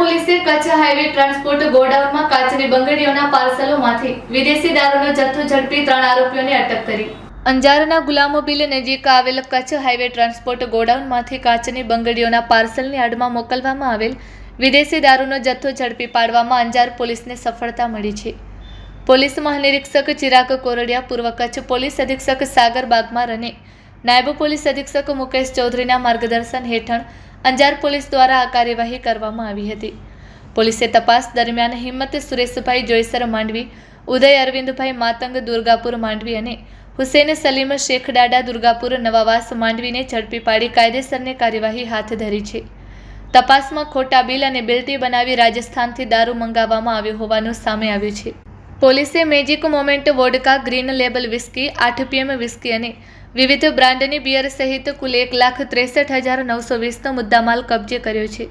પોલીસે Kutch highway transport ગોડાઉનમાં કાચની બંગડીઓના પાર્સલોમાંથી વિદેશી દારૂનો જથ્થો ઝડપી 3 આરોપીઓને અટક કરી। અંજારના ગુલામોબિલ નજીક આવેલ કચ્છ હાઈવે ટ્રાન્સપોર્ટ ગોડાઉનમાંથી કાચની બંગડીઓના પાર્સલની આડમાં મોકલવામાં આવેલ વિદેશી દારૂનો જથ્થો ઝડપી પાડવામાં અંજાર પોલીસને સફળતા મળી છે। પોલીસ મહાનિરીક્ષક ચિરાગ કોરડિયા, પૂર્વ કચ્છ પોલીસ અધિક્ષક સાગર બાગમાર અને નાયબ પોલીસ અધિક્ષક મુકેશ ચૌધરીના માર્ગદર્શન હેઠળ અંજાર પોલીસ દ્વારા આ કાર્યવાહી કરવામાં આવી હતી। પોલીસે તપાસ દરમિયાન હિંમત સુરેશભાઈ જોઈસર માંડવી, ઉદય અરવિંદભાઈ માતંગ દુર્ગાપુર માંડવી અને હુસેન સલીમ શેખ ડાડા દુર્ગાપુર નવાવાસ માંડવીને ઝડપી પાડી કાયદેસરની કાર્યવાહી હાથ ધરી છે। તપાસમાં ખોટા બિલ અને બિલ્ટી બનાવી રાજસ્થાનથી દારૂ મંગાવવામાં આવ્યો હોવાનું સામે આવ્યું છે। પોલીસે magic moment vodka, green label whisky, 8 PM whisky અને વિવિધ બ્રાન્ડની બિયર સહિત કુલ 1,63,920નો મુદ્દામાલ કબજે કર્યો છે।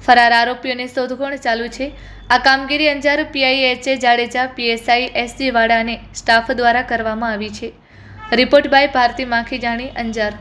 ફરાર આરોપીઓની શોધખોળ ચાલુ છે। આ કામગીરી Anjar PI HA Jadeja, PSI SG વાડા અને સ્ટાફ દ્વારા કરવામાં આવી છે। Report by Bharti Makhijani, Anjar.